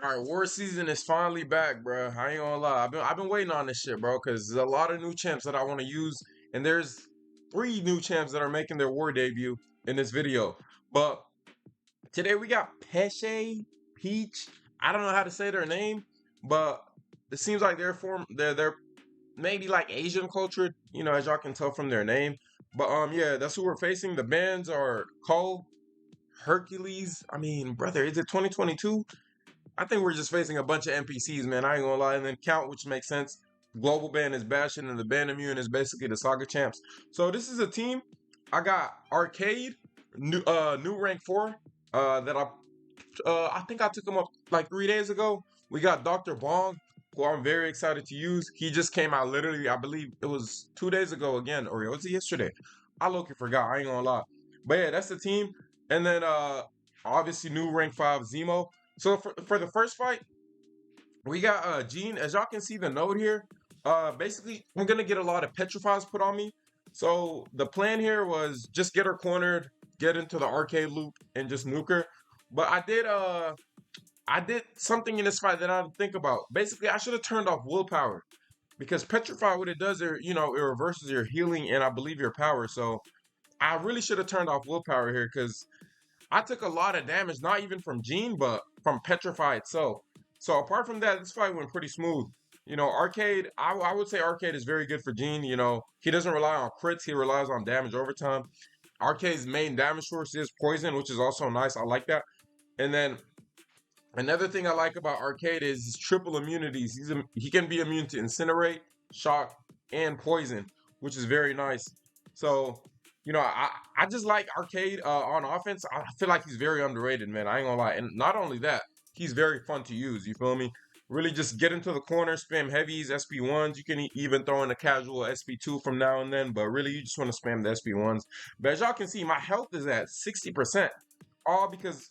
All right, war season is finally back, bro. I ain't gonna lie. I've been waiting on this shit, bro, because there's a lot of new champs that I want to use, and there's three new champs that are making their war debut in this video. But today we got Peche, Peach. I don't know how to say their name, but it seems like they're maybe like Asian culture, as y'all can tell from their name. But yeah, that's who we're facing. The bands are Cole, Hercules. I mean, brother, is it 2022? I think we're just facing a bunch of NPCs, man. I ain't gonna lie. And then Count, which makes sense. Global Band is Bastion, and the Band Immune is basically the Saga champs. So this is a team. I got Arcade, new rank 4. That I think I took him up like 3 days ago. We got Dr. Bong, who I'm very excited to use. He just came out literally, I believe it was 2 days ago again, or was it yesterday? I low-key forgot. I ain't gonna lie. But yeah, that's the team. And then obviously new rank 5 Zemo. So for the first fight, we got Gene. As y'all can see the note here, basically I'm gonna get a lot of petrifies put on me. So the plan here was just get her cornered, get into the arcade loop, and just nuke her. But I did something in this fight that I didn't think about. Basically, I should have turned off willpower because petrify, what it does, it reverses your healing and I believe your power. So I really should have turned off willpower here because I took a lot of damage, not even from Gene, but from Petrify itself. So apart from that, this fight went pretty smooth. Arcade, I would say Arcade is very good for Gene. He doesn't rely on crits, he relies on damage over time. Arcade's main damage source is poison, which is also nice. I like that. And then another thing I like about Arcade is his triple immunities. He can be immune to incinerate, shock, and poison, which is very nice. So, I just like Arcade on offense. I feel like he's very underrated, man. I ain't gonna lie. And not only that, he's very fun to use. You feel me? Really just get into the corner, spam heavies, SP1s. You can even throw in a casual SP2 from now and then, but really you just want to spam the SP1s. But as y'all can see, my health is at 60%. All because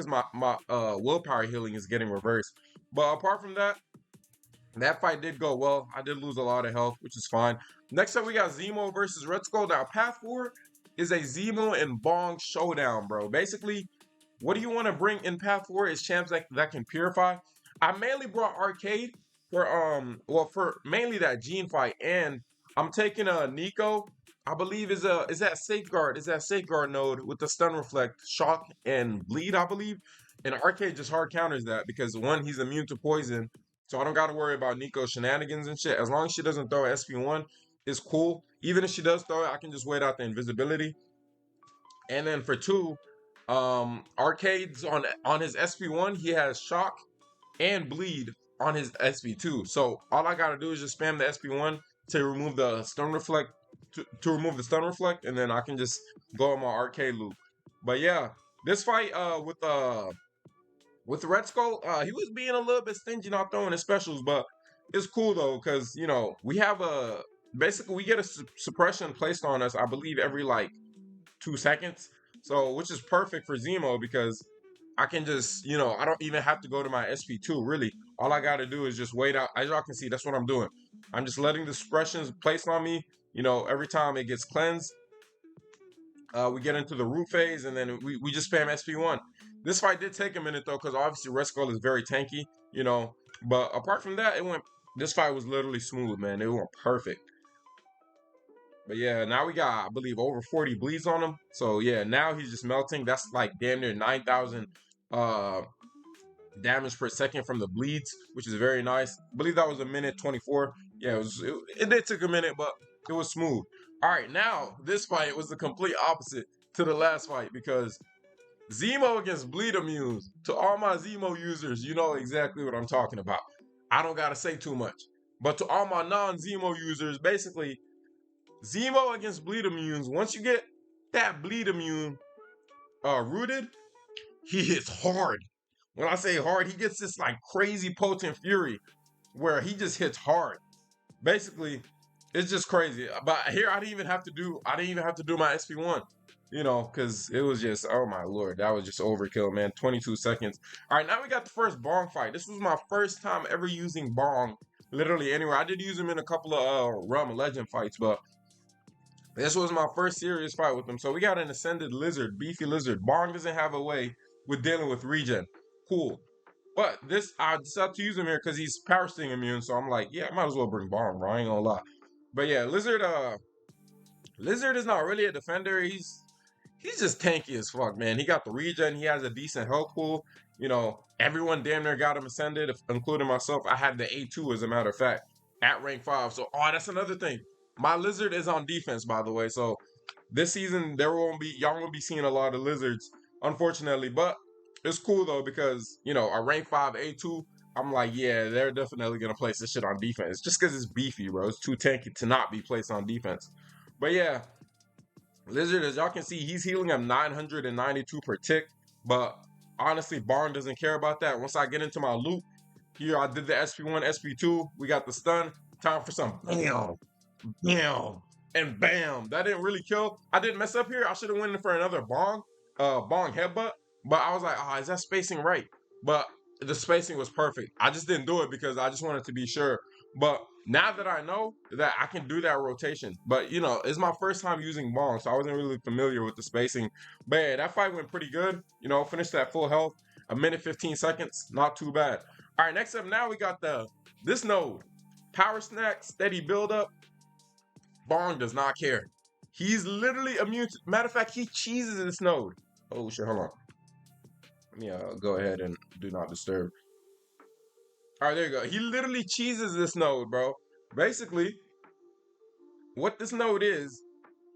my willpower healing is getting reversed. But apart from that, that fight did go well. I did lose a lot of health, which is fine. Next up, we got Zemo versus Red Skull. Now, Path 4 is a Zemo and Bong showdown, bro. Basically, what do you want to bring in Path 4 is champs that can purify. I mainly brought Arcade for mainly that Gene fight, and I'm taking a Nico. I believe is that safeguard node with the stun reflect, shock, and bleed, I believe. And Arcade just hard counters that because one, he's immune to poison, so I don't got to worry about Nico's shenanigans and shit. As long as she doesn't throw SP1, it's cool. Even if she does throw it, I can just wait out the invisibility. And then for 2, Arcade's on his SP1, he has shock and bleed on his SP2. So all I gotta do is just spam the SP1 to remove the stun reflect to remove the stun reflect, and then I can just go on my arcade loop. But yeah, this fight with Red Skull, he was being a little bit stingy not throwing his specials, but it's cool though, because we have basically we get a suppression placed on us, I believe, every like 2 seconds. So which is perfect for Zemo because I can just, I don't even have to go to my SP2 really. All I gotta do is just wait out. As y'all can see, that's what I'm doing. I'm just letting the suppressions placed on me, every time it gets cleansed. We get into the root phase, and then we just spam SP1. This fight did take a minute though, because obviously Red Skull is very tanky, But apart from that, this fight was literally smooth, man. It went perfect. But yeah, now we got, I believe, over 40 bleeds on him. So yeah, now he's just melting. That's like damn near 9,000 uh damage per second from the bleeds, which is very nice. I believe that was a minute 24. Yeah, it did take a minute, but it was smooth. All right, now this fight was the complete opposite to the last fight because Zemo against bleed immunes. To all my Zemo users, you know exactly what I'm talking about. I don't gotta say too much. But to all my non-Zemo users, basically, Zemo against bleed immunes, once you get that bleed immune rooted, he hits hard. When I say hard, he gets this like crazy potent fury where he just hits hard. Basically, it's just crazy. But here I didn't even have to do my SP1, because it was just, oh my lord, that was just overkill, man. 22 seconds. All right, now we got the first Bong fight. This was my first time ever using Bong literally anywhere. I did use him in a couple of Realm of Legend fights, but this was my first serious fight with him. So we got an Ascended Lizard, Beefy Lizard. Bong doesn't have a way with dealing with regen. Cool. But this, I decided to use him here because he's power sting immune. So I'm like, yeah, I might as well bring Bong, bro. I ain't gonna lie. But yeah, Lizard is not really a defender. He's just tanky as fuck, man. He got the regen. He has a decent health pool. You know, everyone damn near got him ascended, including myself. I had the A2 as a matter of fact at rank 5. So, oh, that's another thing. My Lizard is on defense, by the way. So this season y'all won't be seeing a lot of Lizards, unfortunately. But it's cool though because a rank 5 A2. I'm like, yeah, they're definitely gonna place this shit on defense just because it's beefy, bro. It's too tanky to not be placed on defense. But yeah, Lizard, as y'all can see, he's healing him 992 per tick. But honestly, Barn doesn't care about that. Once I get into my loop, here I did the SP1, SP2. We got the stun. Time for some bam, bam, and bam. That didn't really kill. I didn't mess up here. I should have went in for another Bong headbutt. But I was like, oh, is that spacing right? But the spacing was perfect. I just didn't do it because I just wanted to be sure. But now that I know that I can do that rotation, but it's my first time using Bong, so I wasn't really familiar with the spacing. But yeah, that fight went pretty good. Finished at full health, a minute 15 seconds, not too bad. All right, next up now we got this node, power snack, steady build up. Bong does not care. He's literally immune. Matter of fact, he cheeses this node. Oh shit, hold on. Let me go ahead and do not disturb. All right, there you go. He literally cheeses this node, bro. Basically, what this node is,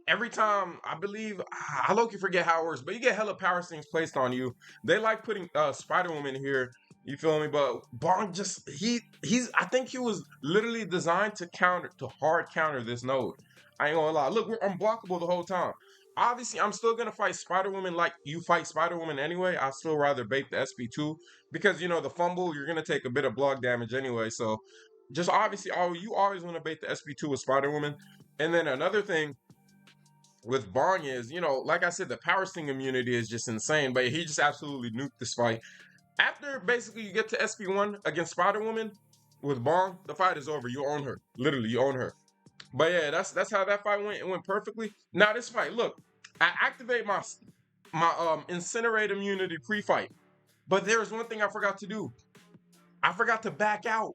every time, I believe, I low-key forget how it works, but you get hella power stings placed on you. They like putting Spiderwoman here, you feel me? But Bong just, I think he was literally designed to hard counter this node. I ain't gonna lie. Look, we're unblockable the whole time. Obviously, I'm still gonna fight Spiderwoman like you fight Spiderwoman anyway. I still rather bait the SP2 because the fumble, you're gonna take a bit of block damage anyway. So just obviously, you always want to bait the SP2 with Spiderwoman. And then another thing with Bong is, like I said, the power sting immunity is just insane, but he just absolutely nuked this fight. After basically you get to SP1 against Spider-Woman with Bong, the fight is over. You own her. Literally, you own her. But yeah, that's how that fight went. It went perfectly. Now this fight, look, I activate my incinerate immunity pre-fight. But there's one thing I forgot to do. I forgot to back out.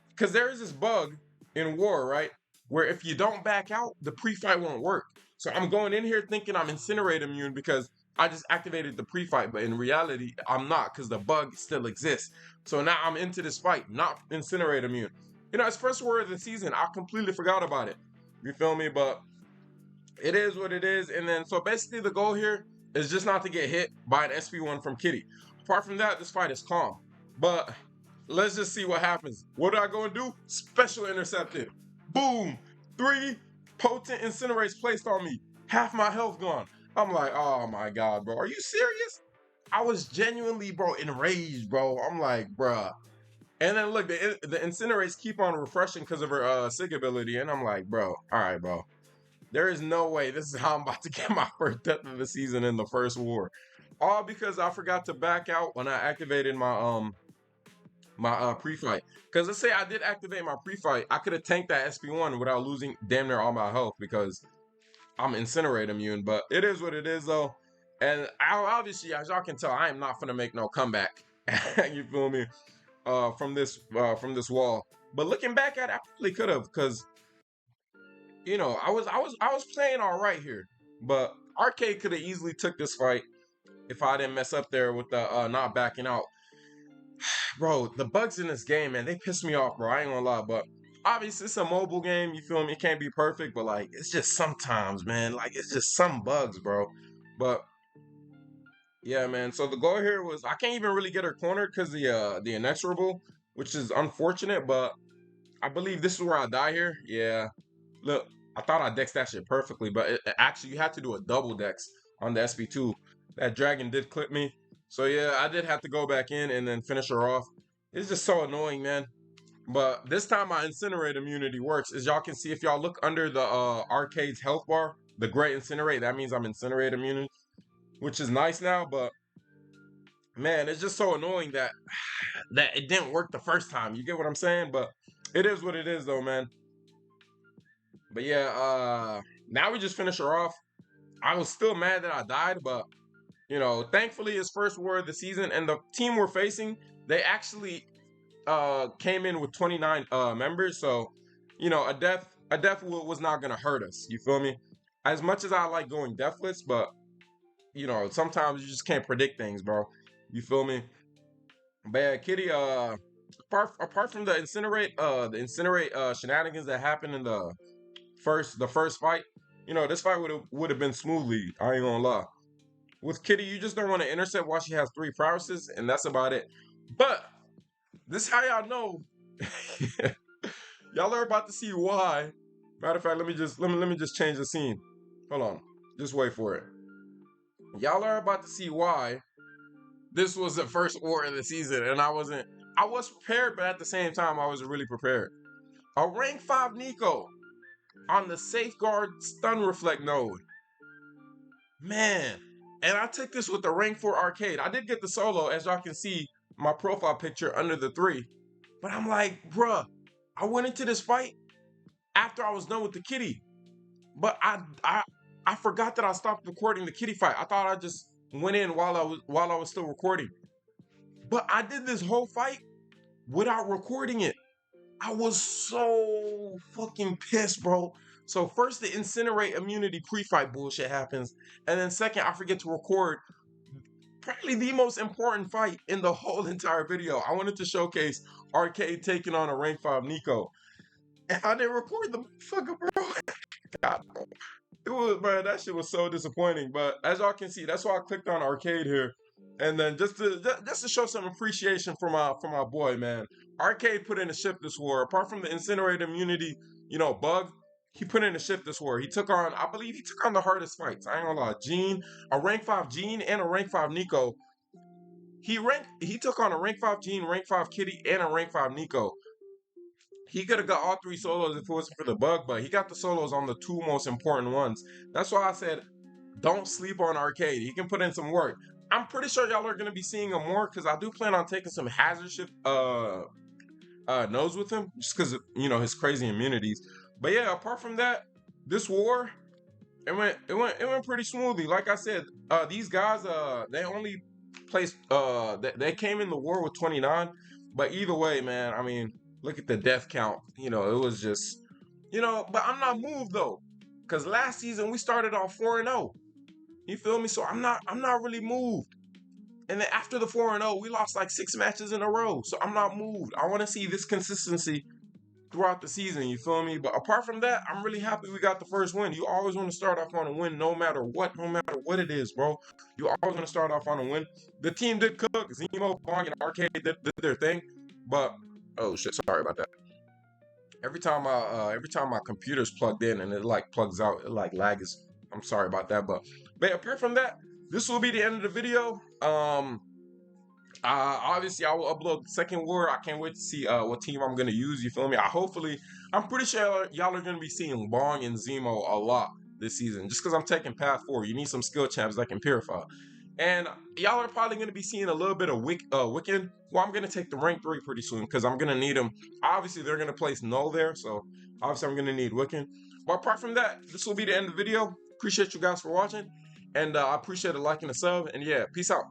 Because there is this bug in war, right? Where if you don't back out, the pre-fight won't work. So I'm going in here thinking I'm incinerate immune because I just activated the pre-fight, but in reality, I'm not because the bug still exists. So now I'm into this fight, not incinerate immune. It's first war of the season. I completely forgot about it. You feel me? But it is what it is. And then, so basically the goal here is just not to get hit by an SP1 from Kitty. Apart from that, this fight is calm. But let's just see what happens. What do I go and do? Special intercepted. Boom. 3 potent incinerates placed on me. Half my health gone. I'm like, oh my God, bro. Are you serious? I was genuinely, bro, enraged, bro. I'm like, bruh. And then look, the incinerates keep on refreshing because of her sig ability. And I'm like, bro, all right, bro. There is no way this is how I'm about to get my first death of the season in the first war. All because I forgot to back out when I activated my pre-fight. Because let's say I did activate my pre-fight, I could have tanked that SP1 without losing damn near all my health because I'm incinerate immune. But it is what it is though. And obviously, as y'all can tell, I am not gonna make no comeback. You feel me? From this wall. But looking back at it, I probably could have, because I was playing all right here. But Arcade could have easily took this fight if I didn't mess up there with the not backing out. Bro, the bugs in this game, man, they piss me off, bro. I ain't gonna lie, but obviously it's a mobile game, you feel me? It can't be perfect, but like it's just sometimes, man. Like it's just some bugs, bro. But yeah, man. So the goal here was I can't even really get her cornered because the inexorable, which is unfortunate, but I believe this is where I die here. Yeah. Look, I thought I dexed that shit perfectly, but actually you had to do a double dex on the SP2. That dragon did clip me. So yeah, I did have to go back in and then finish her off. It's just so annoying, man. But this time my incinerate immunity works. As y'all can see, if y'all look under the arcade's health bar, the gray incinerate, that means I'm incinerate immunity, which is nice now, but man, it's just so annoying that it didn't work the first time. You get what I'm saying? But it is what it is though, man. But yeah, now we just finish her off. I was still mad that I died, but thankfully it's first war of the season, and the team we're facing, they actually came in with 29 members, so you know, a death was not gonna hurt us. You feel me? As much as I like going deathless, but you know, sometimes you just can't predict things, bro. You feel me? But yeah, Kitty, apart from the incinerate shenanigans that happened in the first fight, you know, this fight would have been smoothly. I ain't gonna lie. With Kitty, you just don't want to intercept while she has three prowesses, and that's about it. But this how y'all know. Y'all are about to see why. Matter of fact, let me just change the scene. Hold on. Just wait for it. Y'all are about to see why this was the first war of the season, and I was prepared, but at the same time, I wasn't really prepared. A rank 5 Nico on the safeguard stun reflect node. Man. And I took this with the rank 4 arcade. I did get the solo, as y'all can see my profile picture under the 3. But I'm like, bruh, I went into this fight after I was done with the kitty. But I forgot that I stopped recording the kitty fight. I thought I just went in while I was still recording. But I did this whole fight without recording it. I was so fucking pissed, bro. So first the incinerate immunity pre-fight bullshit happens, and then second I forget to record probably the most important fight in the whole entire video. I wanted to showcase Arcade taking on a rank 5 Nico, and I didn't record the motherfucker, bro. God, bro. It was, bro, that shit was so disappointing. But as y'all can see, that's why I clicked on Arcade here. And then just to show some appreciation for my boy, man. Arcade put in a shift this war. Apart from the incinerate immunity, you know, bug, he put in a shift this war. I believe he took on the hardest fights. I ain't gonna lie. Gene, a rank 5 Gene and a rank 5 Nico. He took on a rank 5 Gene, rank 5 Kitty, and a rank 5 Nico. He could have got all 3 solos if it wasn't for the bug, but he got the solos on the 2 most important ones. That's why I said, don't sleep on Arcade. He can put in some work. I'm pretty sure y'all are gonna be seeing him more because I do plan on taking some hazard shift nodes with him, just because you know his crazy immunities. But yeah, apart from that, this war it went pretty smoothly. Like I said, these guys they only placed they came in the war with 29, but either way, man, I mean, look at the death count. You know, it was just, you know, but I'm not moved though, because last season we started off 4-0. You feel me? So I'm not really moved. And then after the 4-0, we lost like 6 matches in a row. So I'm not moved. I want to see this consistency throughout the season. You feel me? But apart from that, I'm really happy we got the first win. You always want to start off on a win, no matter what it is, bro. You always want to start off on a win. The team did cook. Zemo, Bong, and Arcade did their thing. But oh shit, sorry about that. Every time my computer's plugged in and it like plugs out, it like lags. I'm sorry about that, but apart from that, this will be the end of the video. Obviously I will upload the second war. I can't wait to see what team I'm gonna use. You feel me? I'm pretty sure y'all are gonna be seeing Bong and Zemo a lot this season, just because I'm taking path 4. You need some skill champs that can purify. And y'all are probably going to be seeing a little bit of Wiccan. Well, I'm going to take the rank 3 pretty soon because I'm going to need them. Obviously, they're going to place Null there. So, obviously, I'm going to need Wiccan. But apart from that, this will be the end of the video. Appreciate you guys for watching. And I appreciate a like and a sub. And yeah, peace out.